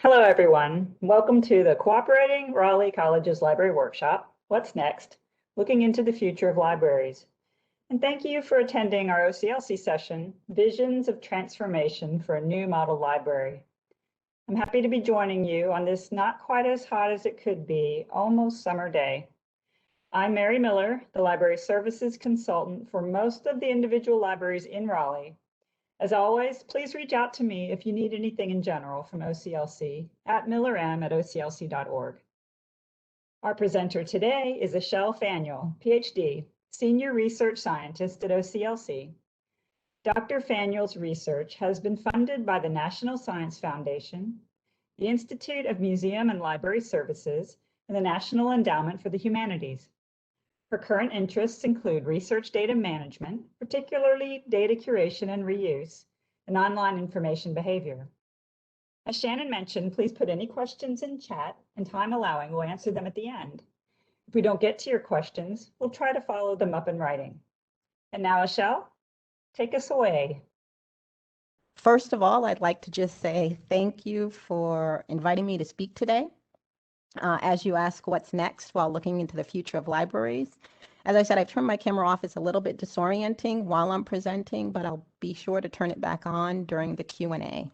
Hello, everyone. Welcome to the Cooperating Raleigh College's Library Workshop, What's Next? Looking into the Future of Libraries. And thank you for attending our OCLC session, Visions of Transformation for a New Model Library. I'm happy to be joining you on this not quite as hot as it could be, almost summer day. I'm Mary Miller, the Library Services Consultant for most of the individual libraries in Raleigh. As always, please reach out to me if you need anything in general from OCLC at millerm@oclc.org. Our presenter today is Ixchel Faniel, PhD, Senior Research Scientist at OCLC. Dr. Faniel's research has been funded by the National Science Foundation, the Institute of Museum and Library Services, and the National Endowment for the Humanities. Her current interests include research data management, particularly data curation and reuse, and online information behavior. As Shannon mentioned, please put any questions in chat, and time allowing, we'll answer them at the end. If we don't get to your questions, we'll try to follow them up in writing. And now, Ixchel, take us away. First of all, I'd like to just say thank you for inviting me to speak today. As you ask what's next while looking into the future of libraries. As I said, I've turned my camera off. It's a little bit disorienting while I'm presenting, but I'll be sure to turn it back on during the Q&A.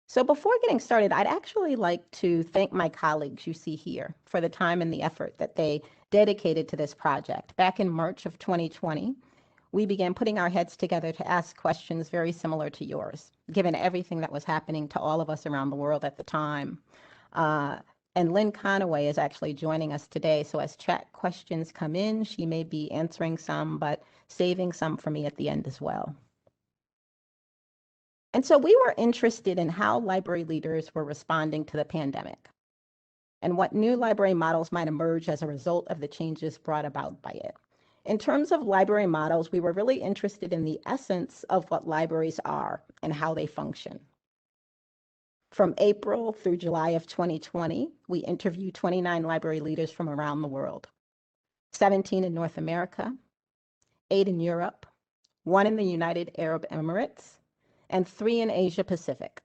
So before getting started, I'd actually like to thank my colleagues you see here for the time and the effort that they dedicated to this project. Back in March of 2020, we began putting our heads together to ask questions very similar to yours, given everything that was happening to all of us around the world at the time. And Lynn Conaway is actually joining us today. So as chat questions come in, she may be answering some, but saving some for me at the end as well. And so we were interested in how library leaders were responding to the pandemic and what new library models might emerge as a result of the changes brought about by it. In terms of library models, we were really interested in the essence of what libraries are and how they function. From April through July of 2020, we interviewed 29 library leaders from around the world, 17 in North America, 8 in Europe, 1 in the United Arab Emirates, and 3 in Asia Pacific.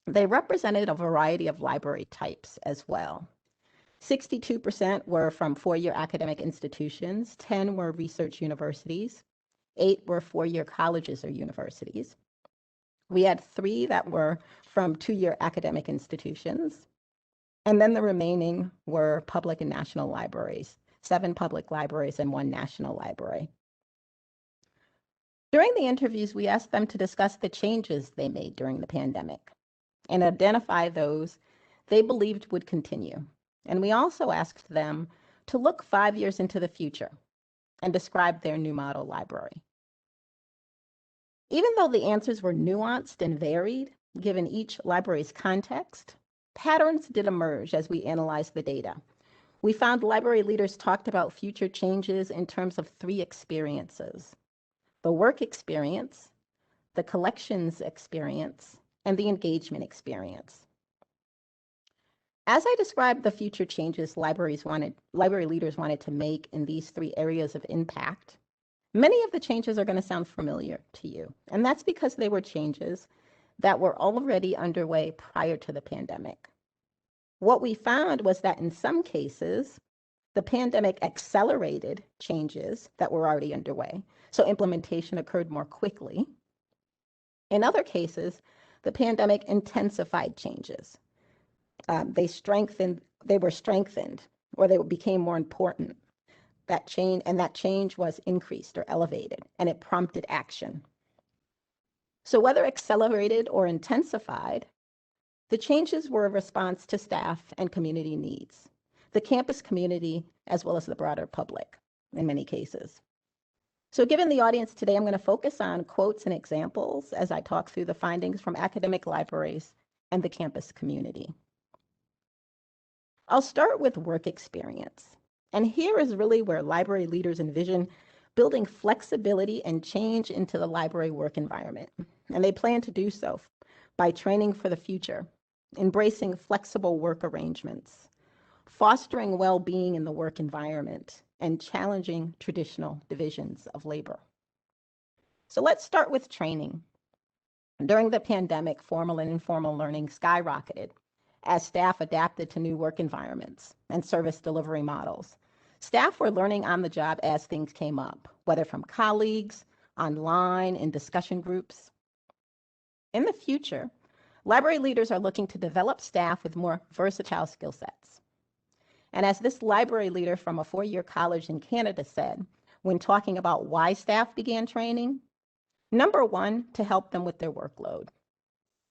They represented a variety of library types as well. 62% were from four-year academic institutions, 10 were research universities, 8 were four-year colleges or universities. We had 3 that were from 2-year academic institutions, and then the remaining were public and national libraries, 7 public libraries and 1 national library. During the interviews, we asked them to discuss the changes they made during the pandemic and identify those they believed would continue. And we also asked them to look 5 years into the future and describe their new model library. Even though the answers were nuanced and varied, given each library's context, patterns did emerge as we analyzed the data. We found library leaders talked about future changes in terms of 3 experiences: the work experience, the collections experience, and the engagement experience. As I described the future changes library leaders wanted to make in these 3 areas of impact, many of the changes are going to sound familiar to you, and that's because they were changes that were already underway prior to the pandemic. What we found was that in some cases, the pandemic accelerated changes that were already underway, so implementation occurred more quickly. In other cases, the pandemic intensified changes. They were strengthened, or they became more important. That change was increased or elevated, and it prompted action. So whether accelerated or intensified, the changes were a response to staff and community needs, the campus community, as well as the broader public in many cases. So given the audience today, I'm going to focus on quotes and examples as I talk through the findings from academic libraries and the campus community. I'll start with work experience. And here is really where library leaders envision building flexibility and change into the library work environment. And they plan to do so by training for the future, embracing flexible work arrangements, fostering well-being in the work environment, and challenging traditional divisions of labor. So let's start with training. During the pandemic, formal and informal learning skyrocketed as staff adapted to new work environments and service delivery models. Staff were learning on the job as things came up, whether from colleagues, online, in discussion groups. In the future, library leaders are looking to develop staff with more versatile skill sets. And as this library leader from a 4-year college in Canada said, when talking about why staff began training, number one, to help them with their workload,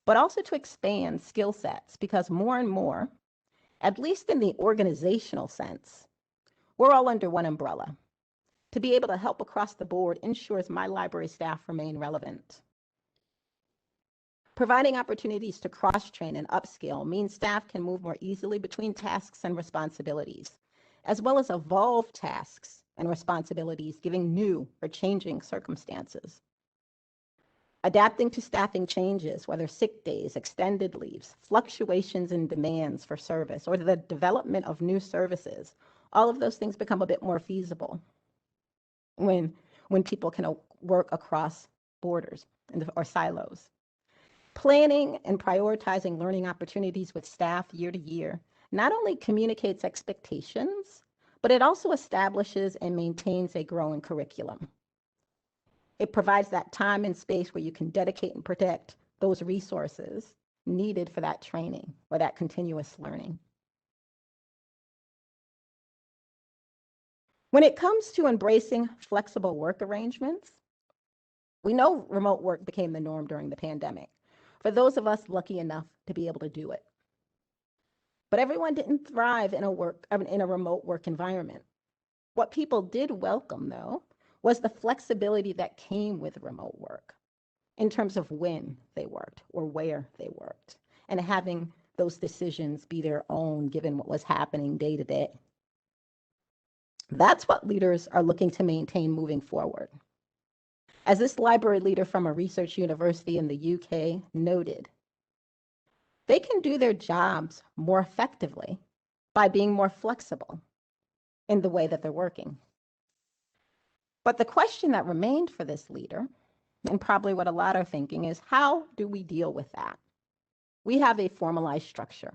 but also to expand skill sets because more and more, at least in the organizational sense, we're all under one umbrella. To be able to help across the board ensures my library staff remain relevant. Providing opportunities to cross-train and upskill means staff can move more easily between tasks and responsibilities, as well as evolve tasks and responsibilities given new or changing circumstances. Adapting to staffing changes, whether sick days, extended leaves, fluctuations in demands for service, or the development of new services, all of those things become a bit more feasible when people can work across borders or silos. Planning and prioritizing learning opportunities with staff year to year not only communicates expectations, but it also establishes and maintains a growing curriculum. It provides that time and space where you can dedicate and protect those resources needed for that training or that continuous learning. When it comes to embracing flexible work arrangements, we know remote work became the norm during the pandemic, for those of us lucky enough to be able to do it. But everyone didn't thrive in a remote work environment. What people did welcome, though, was the flexibility that came with remote work in terms of when they worked or where they worked, and having those decisions be their own given what was happening day to day. That's what leaders are looking to maintain moving forward. As this library leader from a research university in the UK noted, they can do their jobs more effectively by being more flexible in the way that they're working. But the question that remained for this leader, and probably what a lot are thinking, is how do we deal with that? We have a formalized structure.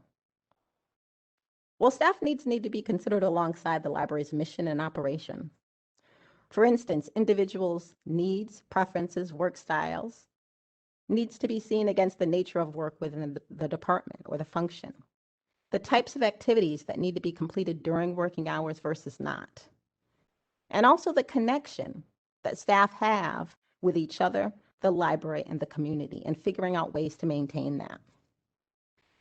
Well, staff needs need to be considered alongside the library's mission and operation. For instance, individuals' needs, preferences, work styles needs to be seen against the nature of work within the department or the function, the types of activities that need to be completed during working hours versus not, and also the connection that staff have with each other, the library, and the community, and figuring out ways to maintain that.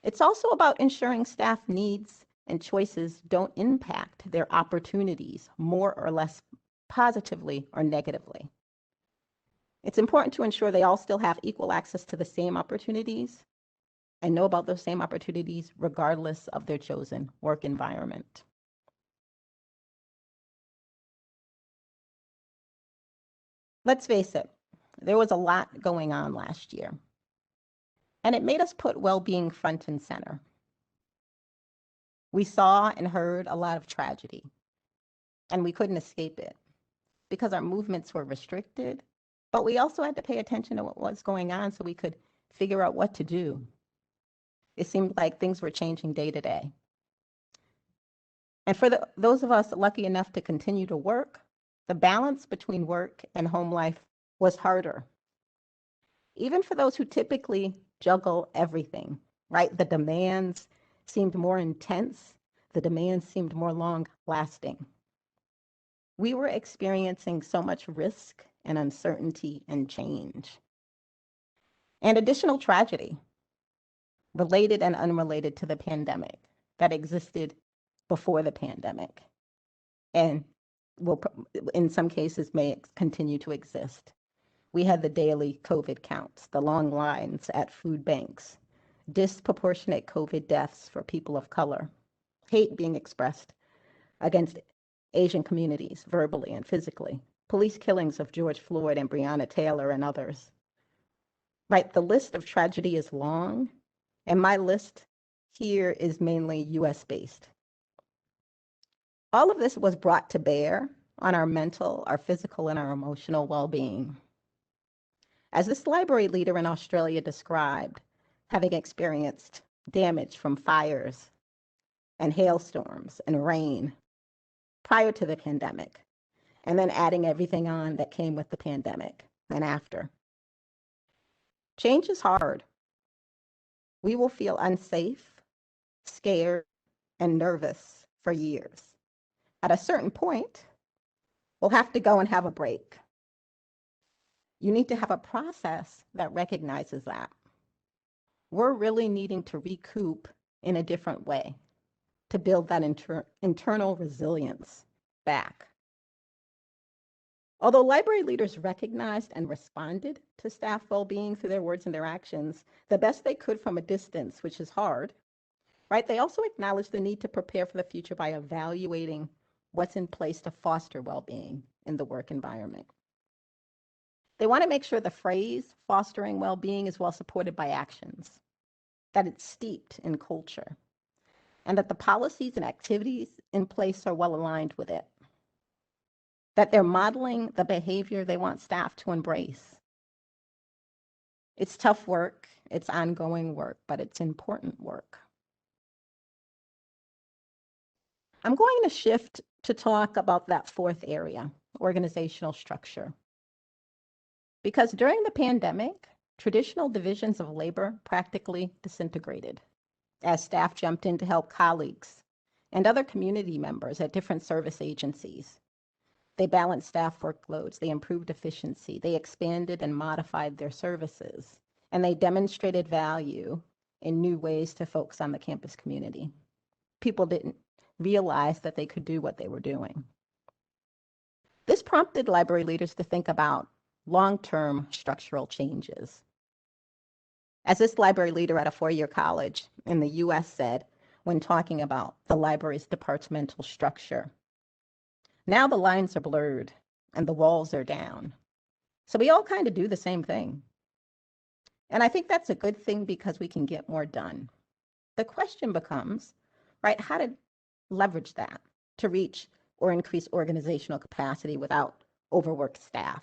It's also about ensuring staff needs and choices don't impact their opportunities more or less positively or negatively. It's important to ensure they all still have equal access to the same opportunities and know about those same opportunities regardless of their chosen work environment. Let's face it, there was a lot going on last year, and it made us put well-being front and center. We saw and heard a lot of tragedy, and we couldn't escape it because our movements were restricted, but we also had to pay attention to what was going on so we could figure out what to do. It seemed like things were changing day to day. And for those of us lucky enough to continue to work, the balance between work and home life was harder. Even for those who typically juggle everything, right? The demands seemed more intense. The demands seemed more long-lasting. We were experiencing so much risk and uncertainty and change. And additional tragedy, related and unrelated to the pandemic, that existed before the pandemic and will, in some cases, may continue to exist. We had the daily COVID counts, the long lines at food banks, disproportionate COVID deaths for people of color, hate being expressed against Asian communities verbally and physically, police killings of George Floyd and Breonna Taylor and others. Right, the list of tragedy is long, and my list here is mainly US-based. All of this was brought to bear on our mental, our physical, and our emotional well-being. As this library leader in Australia described, having experienced damage from fires and hailstorms and rain prior to the pandemic, and then adding everything on that came with the pandemic and after. Change is hard. We will feel unsafe, scared, and nervous for years. At a certain point, we'll have to go and have a break. You need to have a process that recognizes that. We're really needing to recoup in a different way to build that internal resilience back. Although library leaders recognized and responded to staff well-being through their words and their actions the best they could from a distance, which is hard, right? They also acknowledged the need to prepare for the future by evaluating what's in place to foster well-being in the work environment. They want to make sure the phrase fostering well-being is well supported by actions, that it's steeped in culture, and that the policies and activities in place are well aligned with it, that they're modeling the behavior they want staff to embrace. It's tough work, it's ongoing work, but it's important work. I'm going to shift to talk about that fourth area, organizational structure. Because during the pandemic, traditional divisions of labor practically disintegrated as staff jumped in to help colleagues and other community members at different service agencies. They balanced staff workloads, they improved efficiency, they expanded and modified their services, and they demonstrated value in new ways to folks on the campus community. People didn't realize that they could do what they were doing. This prompted library leaders to think about long-term structural changes. As this library leader at a four-year college in the US said when talking about the library's departmental structure, now the lines are blurred and the walls are down. So we all kind of do the same thing. And I think that's a good thing because we can get more done. The question becomes, right, how to leverage that to reach or increase organizational capacity without overworked staff.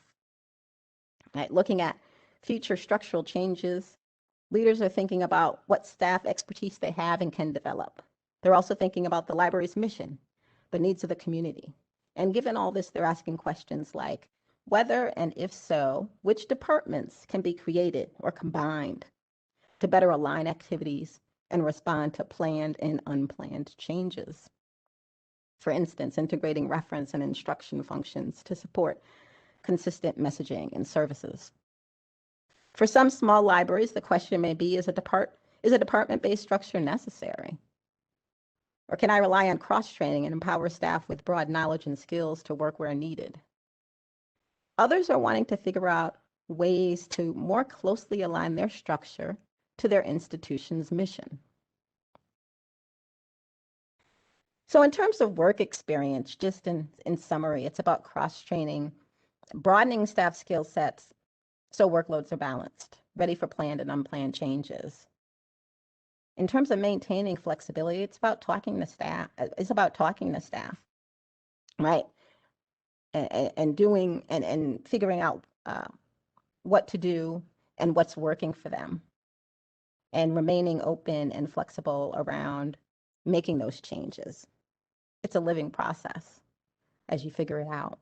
Right, looking at future structural changes, leaders are thinking about what staff expertise they have and can develop. They're also thinking about the library's mission, the needs of the community. And given all this, they're asking questions like whether, and if so, which departments can be created or combined to better align activities and respond to planned and unplanned changes. For instance, integrating reference and instruction functions to support consistent messaging and services. For some small libraries, the question may be, is a department-based structure necessary? Or can I rely on cross-training and empower staff with broad knowledge and skills to work where needed? Others are wanting to figure out ways to more closely align their structure to their institution's mission. So in terms of work experience, just in summary, it's about cross-training, broadening staff skill sets so workloads are balanced, ready for planned and unplanned changes. In terms of maintaining flexibility, it's about talking to staff. Right? And doing and figuring out what to do and what's working for them, and remaining open and flexible around making those changes. It's a living process as you figure it out.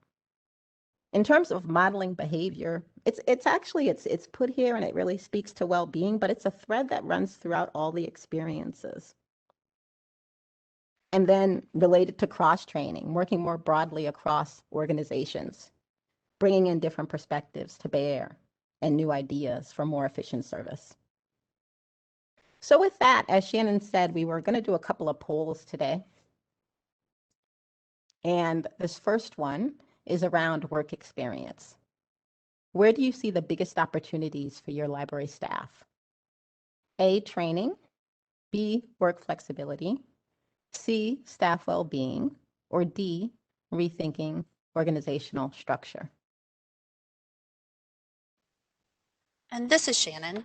In terms of modeling behavior, it's put here and it really speaks to well-being, but it's a thread that runs throughout all the experiences. And then related to cross-training, working more broadly across organizations, bringing in different perspectives to bear and new ideas for more efficient service. So with that, as Shannon said, we were going to do a couple of polls today. And this first one is around work experience. Where do you see the biggest opportunities for your library staff? A, training, B, work flexibility, C, staff well-being, or D, rethinking organizational structure. And this is Shannon.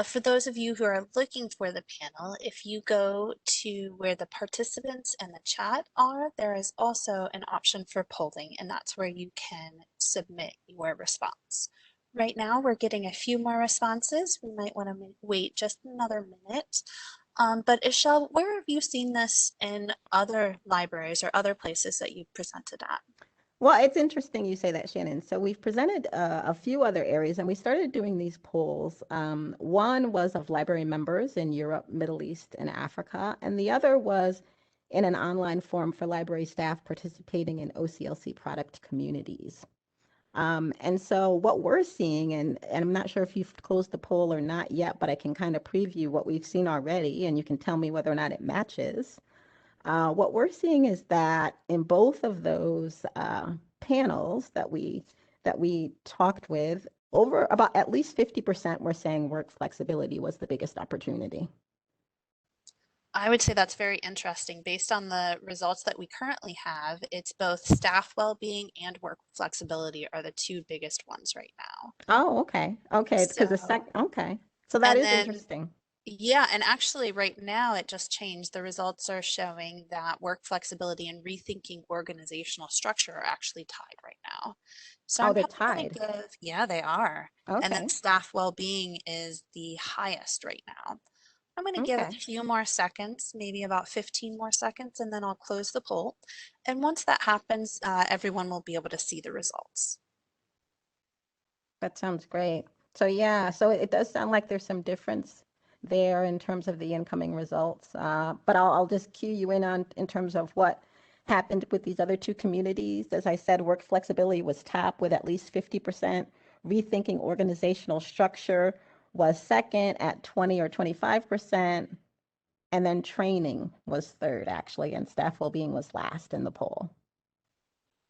For those of you who are looking for the panel, if you go to where the participants and the chat are, there is also an option for polling, and that's where you can submit your response. Right now, we're getting a few more responses. We might want to wait just another minute. But Ixchel, where have you seen this in other libraries or other places that you've presented at? Well, it's interesting you say that, Shannon. So we've presented a few other areas, and we started doing these polls. One was of library members in Europe, Middle East, and Africa, and the other was in an online forum for library staff participating in OCLC product communities. And so what we're seeing, and I'm not sure if you've closed the poll or not yet, but I can kind of preview what we've seen already, and you can tell me whether or not it matches. What we're seeing is that in both of those panels that we talked with, over about at least 50% were saying work flexibility was the biggest opportunity. I would say that's very interesting. Based on the results that we currently have, it's both staff well-being and work flexibility are the two biggest ones right now. Oh, okay. Okay, because So, okay. So that and is then interesting. yeah, and actually right now it just changed. The results are showing that work flexibility and rethinking organizational structure are actually tied right now. So Oh, I'm they're probably going to tied. give, yeah, they are. And then Okay. staff well-being is the highest right now. I'm going to give a Okay. few more seconds, maybe about 15 more seconds, and then I'll close the poll. And once that happens, everyone will be able to see the results. That sounds great. So yeah, so it does sound like there's some difference there in terms of the incoming results. But I'll just cue you in on in terms of what happened with these other two communities. As I said, work flexibility was top with at least 50%. Rethinking organizational structure was second at 20 or 25%. And then training was third, actually, and staff well-being was last in the poll.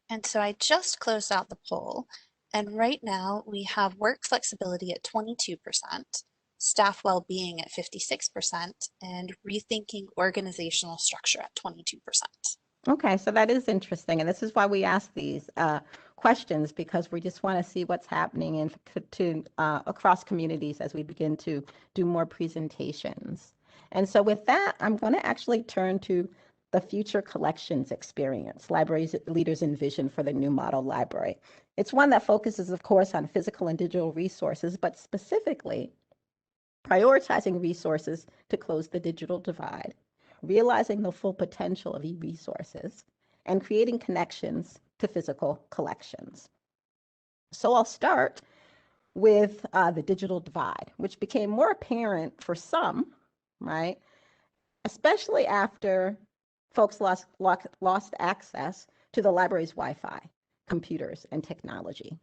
And so I just closed out the poll. And right now we have work flexibility at 22%, staff well-being at 56%, and rethinking organizational structure at 22%. Okay, so that is interesting, and this is why we ask these questions because we just want to see what's happening in to across communities as we begin to do more presentations. And so with that, I'm going to actually turn to the future collections experience, libraries leaders envision for the new model library. It's one that focuses, of course, on physical and digital resources, but specifically prioritizing resources to close the digital divide, realizing the full potential of e-resources, and creating connections to physical collections. So I'll start with the digital divide, which became more apparent for some, right? Especially after folks lost access to the library's Wi-Fi, computers, and technology.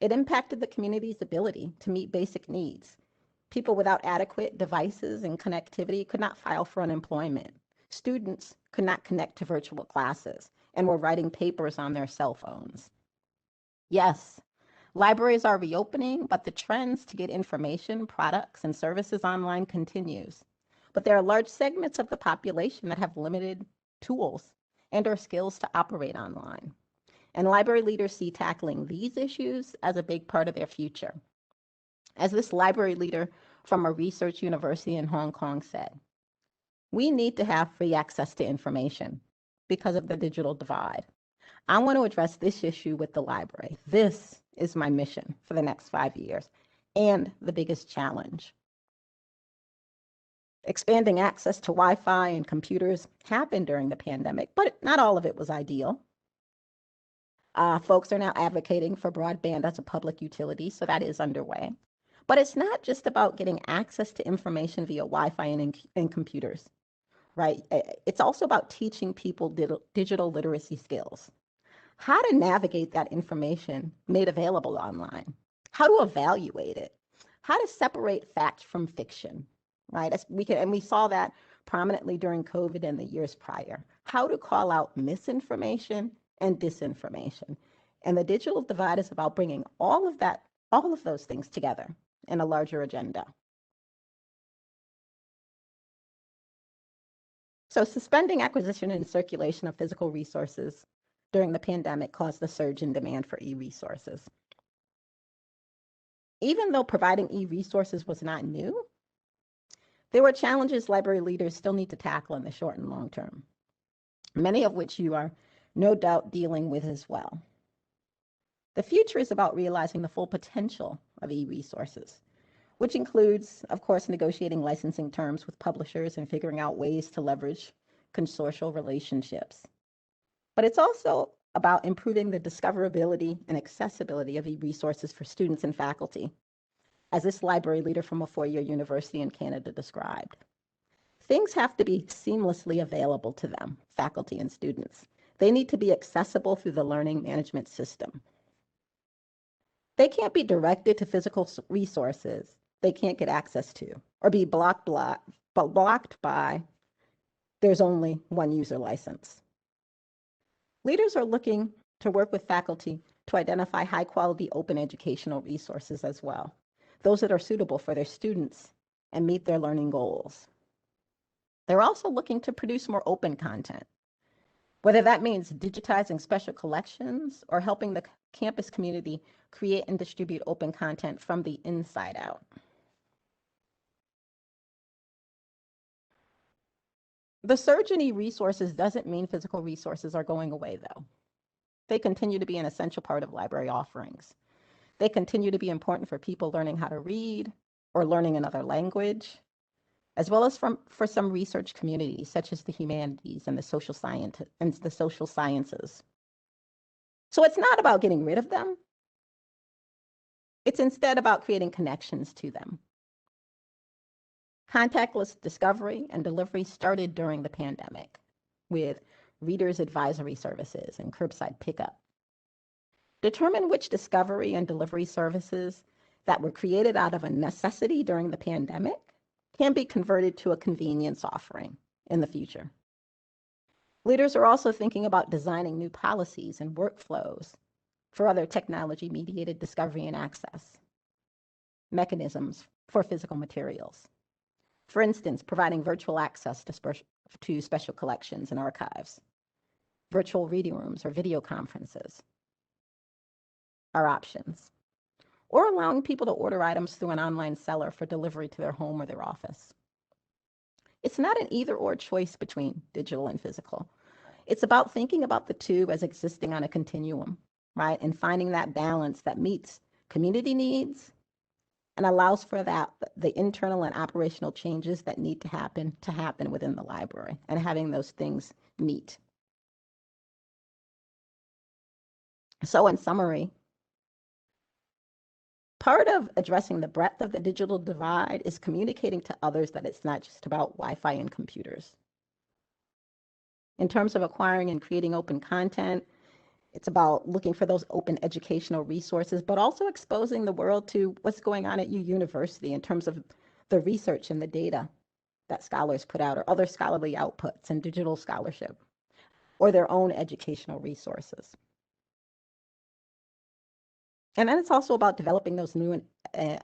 It impacted the community's ability to meet basic needs. People without adequate devices and connectivity could not file for unemployment. Students could not connect to virtual classes and were writing papers on their cell phones. Yes, libraries are reopening, but the trends to get information, products, and services online continues. But there are large segments of the population that have limited tools and or skills to operate online. And library leaders see tackling these issues as a big part of their future. As this library leader from a research university in Hong Kong said, we need to have free access to information because of the digital divide. I want to address this issue with the library. This is my mission for the next 5 years and the biggest challenge. Expanding access to Wi-Fi and computers happened during the pandemic, but not all of it was ideal. Folks are now advocating for broadband as a public utility, so that is underway. But it's not just about getting access to information via Wi-Fi and computers, right? It's also about teaching people digital literacy skills, how to navigate that information made available online, how to evaluate it, how to separate fact from fiction, right? We saw that prominently during COVID and the years prior, how to call out misinformation and disinformation. And the digital divide is about bringing all of those things together in a larger agenda. So suspending acquisition and circulation of physical resources during the pandemic caused a surge in demand for e-resources. Even though providing e-resources was not new, there were challenges library leaders still need to tackle in the short and long term, many of which you are no doubt dealing with as well. The future is about realizing the full potential of e-resources, which includes, of course, negotiating licensing terms with publishers and figuring out ways to leverage consortial relationships. But it's also about improving the discoverability and accessibility of e-resources for students and faculty, as this library leader from a four-year university in Canada described. Things have to be seamlessly available to them, faculty and students. They need to be accessible through the learning management system. They can't be directed to physical resources they can't get access to, or be blocked by there's only one user license. Leaders are looking to work with faculty to identify high-quality open educational resources as well, those that are suitable for their students and meet their learning goals. They're also looking to produce more open content, whether that means digitizing special collections or helping the campus community create and distribute open content from the inside out. The surge in e-resources doesn't mean physical resources are going away, though. They continue to be an essential part of library offerings. They continue to be important for people learning how to read or learning another language, as well as for some research communities, such as the humanities and the social sciences. So it's not about getting rid of them. It's instead about creating connections to them. Contactless discovery and delivery started during the pandemic with readers' advisory services and curbside pickup. Determine which discovery and delivery services that were created out of a necessity during the pandemic can be converted to a convenience offering in the future. Leaders are also thinking about designing new policies and workflows for other technology-mediated discovery and access mechanisms for physical materials. For instance, providing virtual access to special collections and archives. Virtual reading rooms or video conferences are options. Or allowing people to order items through an online seller for delivery to their home or their office. It's not an either-or choice between digital and physical. It's about thinking about the two as existing on a continuum, right? And finding that balance that meets community needs and allows for the internal and operational changes that need to happen within the library, and having those things meet. So in summary, part of addressing the breadth of the digital divide is communicating to others that it's not just about Wi-Fi and computers. In terms of acquiring and creating open content, it's about looking for those open educational resources, but also exposing the world to what's going on at your university in terms of the research and the data that scholars put out, or other scholarly outputs and digital scholarship, or their own educational resources. And then it's also about developing those new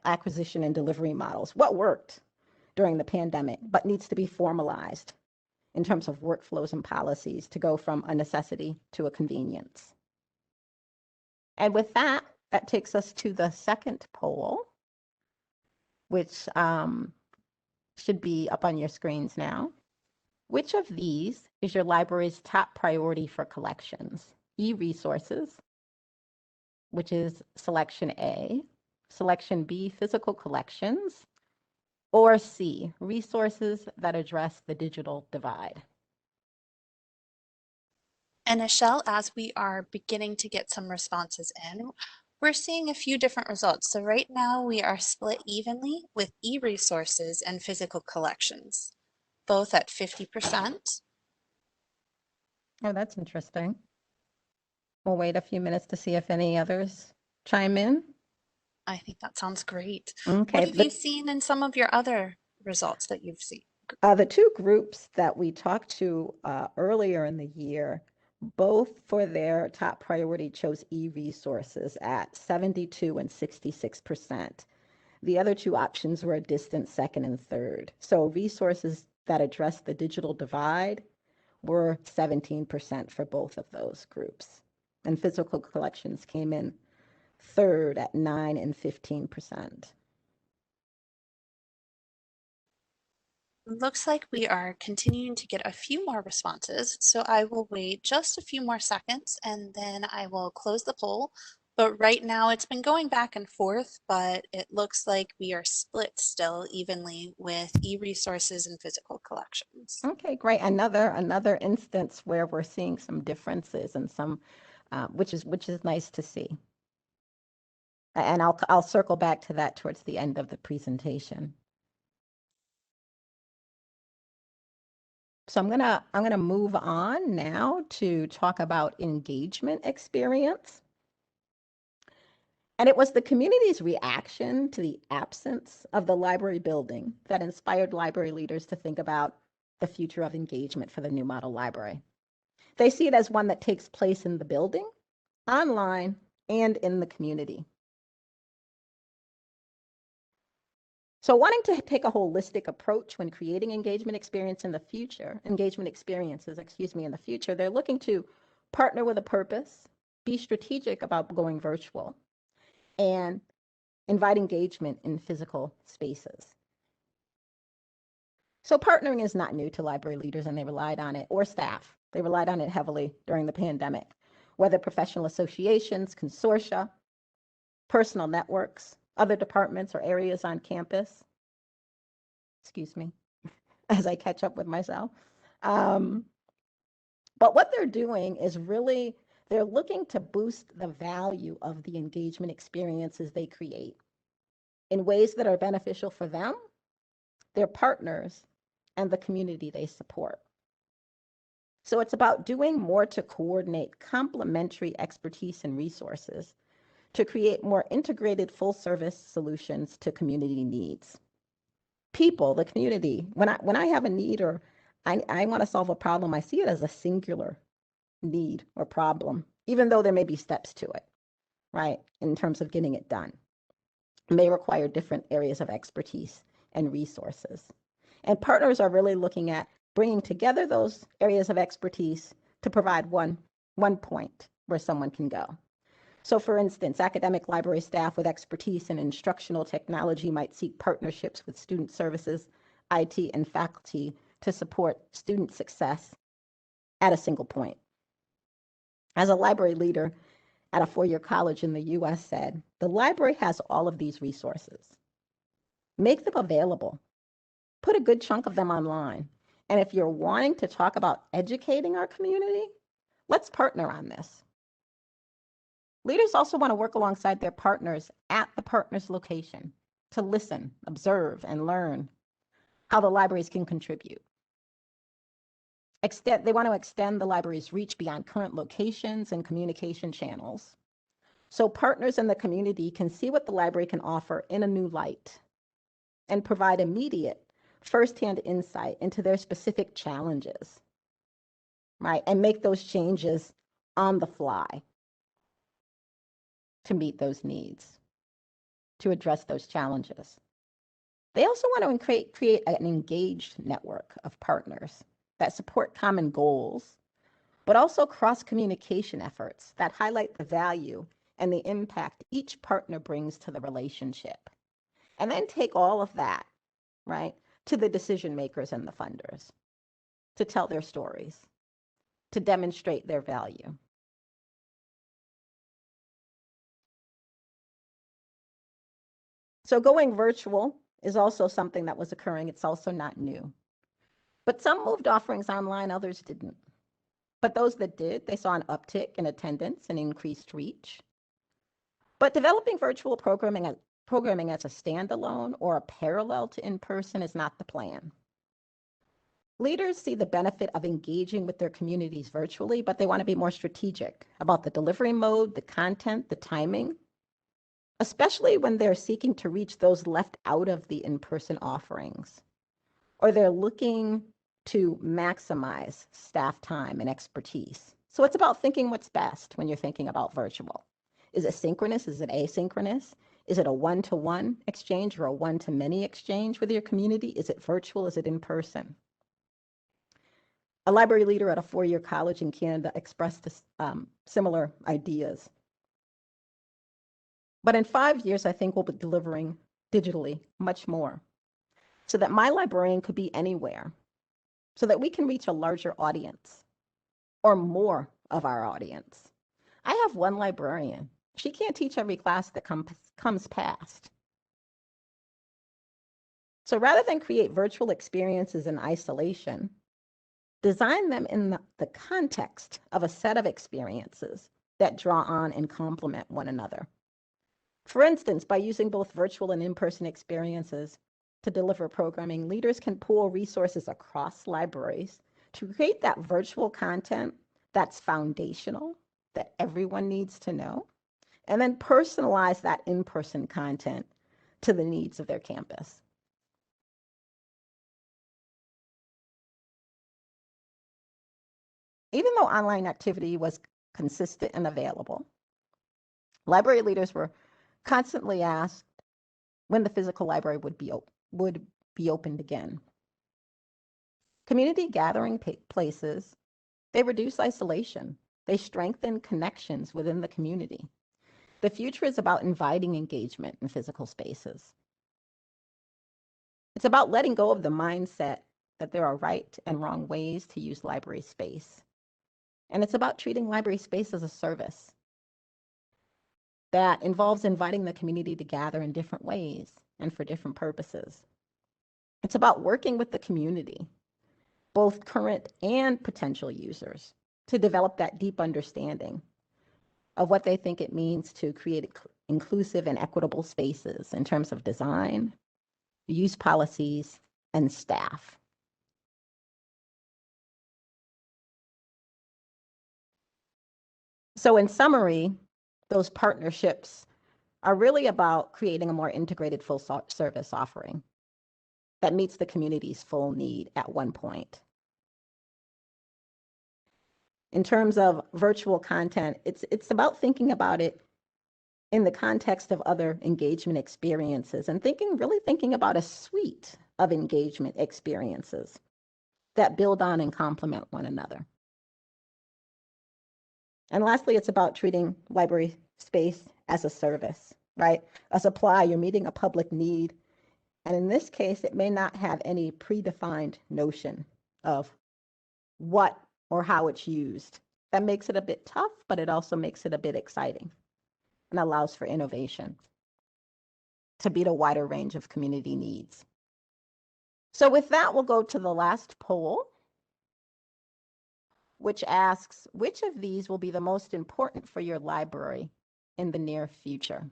acquisition and delivery models. What worked during the pandemic, but needs to be formalized in terms of workflows and policies to go from a necessity to a convenience. And with that, that takes us to the second poll, which should be up on your screens now. Which of these is your library's top priority for collections? E-resources, which is selection A, selection B, physical collections, or C, resources that address the digital divide. And Ixchel, as we are beginning to get some responses in, we're seeing a few different results. So right now we are split evenly with e-resources and physical collections, both at 50%. Oh, that's interesting. We'll wait a few minutes to see if any others chime in. I think that sounds great. Okay. What have you seen in some of your other results that you've seen? The two groups that we talked to earlier in the year, both for their top priority chose e-resources at 72 and 66%. The other two options were a distant second and third. So resources that address the digital divide were 17% for both of those groups. And physical collections came in third at 9 and 15%. Looks like we are continuing to get a few more responses, so I will wait just a few more seconds and then I will close the poll But right now it's been going back and forth, but it looks like we are split still evenly with e-resources and physical collections. Okay, great. Another instance where we're seeing some differences and some, which is nice to see. And I'll circle back to that towards the end of the presentation. So I'm gonna move on now to talk about engagement experience. And it was the community's reaction to the absence of the library building that inspired library leaders to think about the future of engagement for the new model library. They see it as one that takes place in the building, online, and in the community. So wanting to take a holistic approach when creating engagement experiences in the future, they're looking to partner with a purpose, be strategic about going virtual, and invite engagement in physical spaces. So partnering is not new to library leaders, and they relied on it, or staff. They relied on it heavily during the pandemic, whether professional associations, consortia, personal networks, other departments or areas on campus. Excuse me, as I catch up with myself. But what they're doing is really, they're looking to boost the value of the engagement experiences they create in ways that are beneficial for them, their partners, and the community they support. So it's about doing more to coordinate complementary expertise and resources to create more integrated full-service solutions to community needs. People, the community, when I have a need or I want to solve a problem, I see it as a singular need or problem, even though there may be steps to it, right, in terms of getting it done. It may require different areas of expertise and resources. And partners are really looking at bringing together those areas of expertise to provide one point where someone can go. So for instance, academic library staff with expertise in instructional technology might seek partnerships with student services, IT, and faculty to support student success at a single point. As a library leader at a four-year college in the US said, the library has all of these resources. Make them available. Put a good chunk of them online. And if you're wanting to talk about educating our community, let's partner on this. Leaders also want to work alongside their partners at the partner's location to listen, observe, and learn how the libraries can contribute. They want to extend the library's reach beyond current locations and communication channels, so partners in the community can see what the library can offer in a new light and provide immediate firsthand insight into their specific challenges, right? And make those changes on the fly to meet those needs, to address those challenges. They also want to create an engaged network of partners that support common goals, but also cross-communication efforts that highlight the value and the impact each partner brings to the relationship. And then take all of that, right, to the decision makers and the funders to tell their stories, to demonstrate their value. So going virtual is also something that was occurring. It's also not new. But some moved offerings online, others didn't. But those that did, they saw an uptick in attendance and increased reach. But developing virtual programming as a standalone or a parallel to in-person is not the plan. Leaders see the benefit of engaging with their communities virtually, but they want to be more strategic about the delivery mode, the content, the timing, especially when they're seeking to reach those left out of the in-person offerings, or they're looking to maximize staff time and expertise. So it's about thinking what's best when you're thinking about virtual. Is it synchronous? Is it asynchronous? Is it a one-to-one exchange or a one-to-many exchange with your community? Is it virtual? Is it in person? A library leader at a four-year college in Canada expressed similar ideas. But in 5 years, I think we'll be delivering digitally much more so that my librarian could be anywhere, so that we can reach a larger audience or more of our audience. I have one librarian She can't teach every class that comes past. So rather than create virtual experiences in isolation, design them in the context of a set of experiences that draw on and complement one another. For instance, by using both virtual and in-person experiences to deliver programming, leaders can pool resources across libraries to create that virtual content that's foundational, that everyone needs to know, and then personalize that in-person content to the needs of their campus. Even though online activity was consistent and available, library leaders were constantly asked when the physical library would be opened again. Community gathering places, they reduce isolation. They strengthen connections within the community. The future is about inviting engagement in physical spaces. It's about letting go of the mindset that there are right and wrong ways to use library space. And it's about treating library space as a service that involves inviting the community to gather in different ways and for different purposes. It's about working with the community, both current and potential users, to develop that deep understanding of what they think it means to create inclusive and equitable spaces in terms of design, use policies, and staff. So in summary, those partnerships are really about creating a more integrated full service offering that meets the community's full need at one point. In terms of virtual content, it's about thinking about it in the context of other engagement experiences and really thinking about a suite of engagement experiences that build on and complement one another. And lastly, it's about treating library space as a service, right? A supply, you're meeting a public need. And in this case, it may not have any predefined notion of what or how it's used. That makes it a bit tough, but it also makes it a bit exciting and allows for innovation to meet a wider range of community needs. So with that, we'll go to the last poll, which asks, which of these will be the most important for your library in the near future?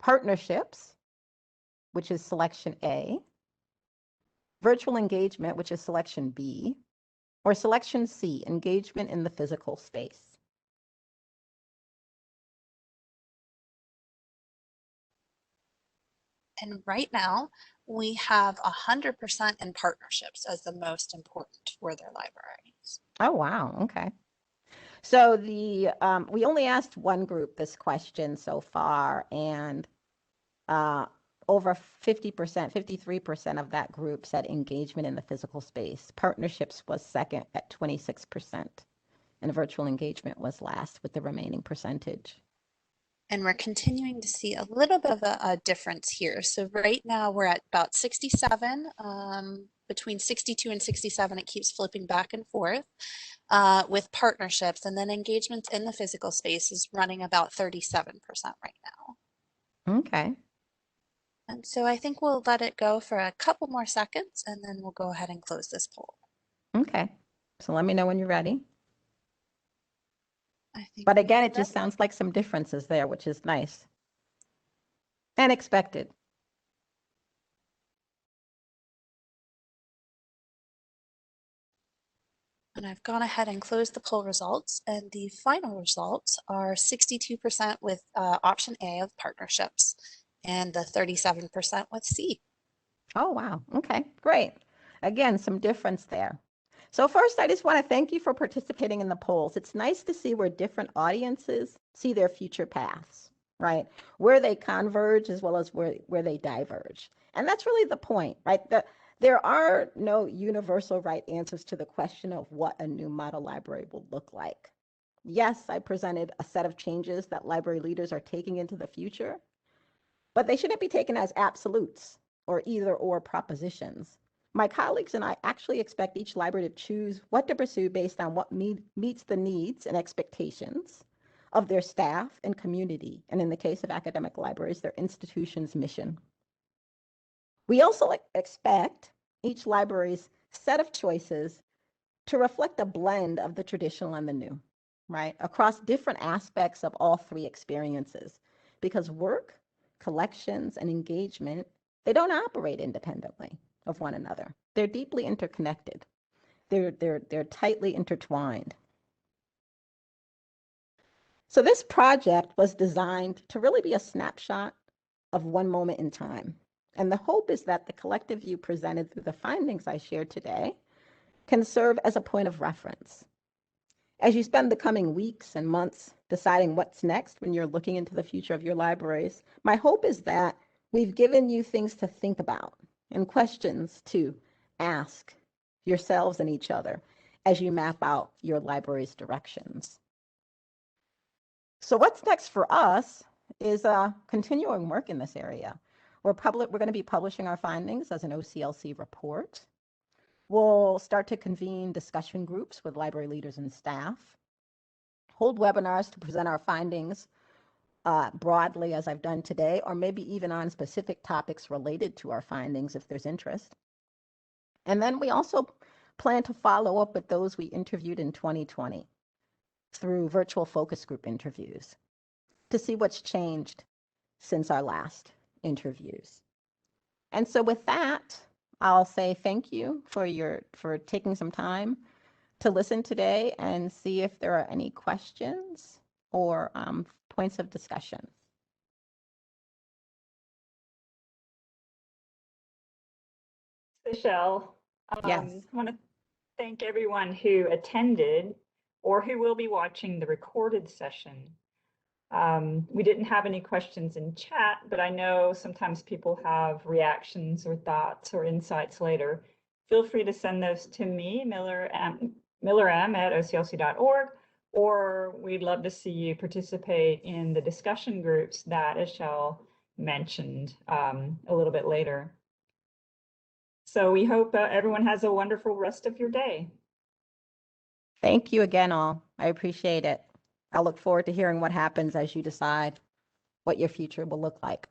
Partnerships, which is selection A, virtual engagement, which is selection B, or selection C, engagement in the physical space. And right now, we have 100% in partnerships as the most important for their libraries. Oh, wow. Okay. So we only asked one group this question so far, and over 50%, 53% of that group said engagement in the physical space. Partnerships was second at 26%, and virtual engagement was last with the remaining percentage. And we're continuing to see a little bit of a difference here. So right now we're at about 67, between 62 and 67, it keeps flipping back and forth with partnerships, and then engagement in the physical space is running about 37% right now. Okay. And so I think we'll let it go for a couple more seconds and then we'll go ahead and close this poll. Okay. So let me know when you're ready. But again, it just sounds like some differences there, which is nice and expected. And I've gone ahead and closed the poll results, and the final results are 62% with option A of partnerships and the 37% with C. Oh, wow. Okay, great. Again, some difference there. So first, I just want to thank you for participating in the polls. It's nice to see where different audiences see their future paths, right? Where they converge as well as where they diverge. And that's really the point, right? There are no universal right answers to the question of what a new model library will look like. Yes, I presented a set of changes that library leaders are taking into the future, but they shouldn't be taken as absolutes or either or propositions. My colleagues and I actually expect each library to choose what to pursue based on what meets the needs and expectations of their staff and community, and in the case of academic libraries, their institution's mission. We also expect each library's set of choices to reflect a blend of the traditional and the new, right? Across different aspects of all three experiences, because work, collections, and engagement, they don't operate independently of one another. They're deeply interconnected. They're tightly intertwined. So this project was designed to really be a snapshot of one moment in time. And the hope is that the collective view presented through the findings I shared today can serve as a point of reference. As you spend the coming weeks and months deciding what's next when you're looking into the future of your libraries, my hope is that we've given you things to think about and questions to ask yourselves and each other as you map out your library's directions. So what's next for us is continuing work in this area. We're going to be publishing our findings as an OCLC report. We'll start to convene discussion groups with library leaders and staff, hold webinars to present our findings broadly as I've done today, or maybe even on specific topics related to our findings if there's interest. And then we also plan to follow up with those we interviewed in 2020 through virtual focus group interviews to see what's changed since our last interviews. And so with that, I'll say thank you for taking some time to listen today and see if there are any questions or points of discussion. Ixchel, Yes. I want to thank everyone who attended or who will be watching the recorded session. We didn't have any questions in chat, but I know sometimes people have reactions or thoughts or insights later. Feel free to send those to me, millerm@oclc.org, or we'd love to see you participate in the discussion groups that Ixchel mentioned a little bit later. So we hope everyone has a wonderful rest of your day. Thank you again, all. I appreciate it. I look forward to hearing what happens as you decide what your future will look like.